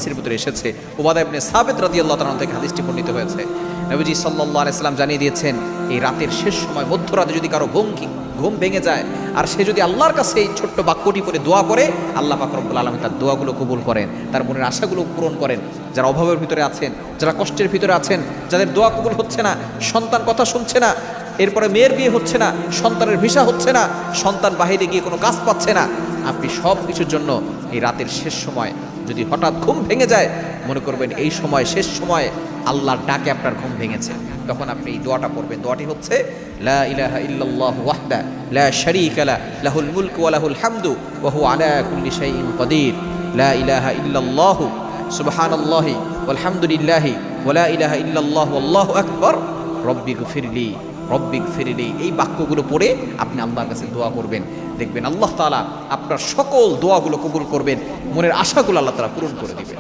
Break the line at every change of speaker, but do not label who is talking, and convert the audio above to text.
হাদিসের ভিতরে এসেছে, উবাদা ইবনে সাবিত রাদিয়াল্লাহু তাআলা থেকে হাদিসটি বর্ণিত হয়েছে। নবীজি সাল্লাল্লাহু আলাইহি সাল্লাম জানিয়ে দিয়েছেন, এই রাতের শেষ সময় মধ্যরাতে যদি কারো ঘুম ভেঙে যায় আর সে যদি আল্লাহর কাছে এই ছোট্ট বাক্যটি পড়ে দোয়া করে, আল্লাহ পাক রব্বুল আলামিন তার দোয়াগুলো কবুল করেন, তার মনের আশাগুলো পূরণ করেন। যারা অভাবের ভিতরে আছেন, যারা কষ্টের ভিতরে আছেন, যাদের দোয়া কবুল হচ্ছে না, সন্তান কথা শুনছে না, এরপরে মেয়ের বিয়ে হচ্ছে না, সন্তানের ভিসা হচ্ছে না, সন্তান বাহিরে গিয়ে কোনো কাজ পাচ্ছে না, আপনি সব কিছুর জন্য এই রাতের শেষ সময় যদি হঠাৎ ঘুম ভেঙে যায়, মনে করবেন এই সময় শেষ সময় আল্লাহর ডাকে আপনার ঘুম ভেঙেছে, তখন আপনি এই দোয়াটা পড়বেন। দোয়াটি হচ্ছে লা ইলাহা ইল্লাল্লাহু ওয়াহদা লা শারীকা লা লাহুল মুলকু ওয়া লাহুল হামদু ওয়া হুয়া আলা কুল্লি শাইইন কাদির লা ইলাহা ইল্লাল্লাহু সুবহানাল্লাহি ওয়াল হামদুলিল্লাহি ওয়া লা ইলাহা ইল্লাল্লাহু আল্লাহু আকবার রব্বিগফিরলি রব্বিগফিরলি। এই বাক্যগুলো পড়ে আপনি আল্লাহর কাছে দোয়া করবেন, দেখবেন আল্লাহ তাআলা আপনার সকল দোয়াগুলো কবুল করবেন, মনের আশাগুলো আল্লাহ তাআলা পূরণ করে দিবেন।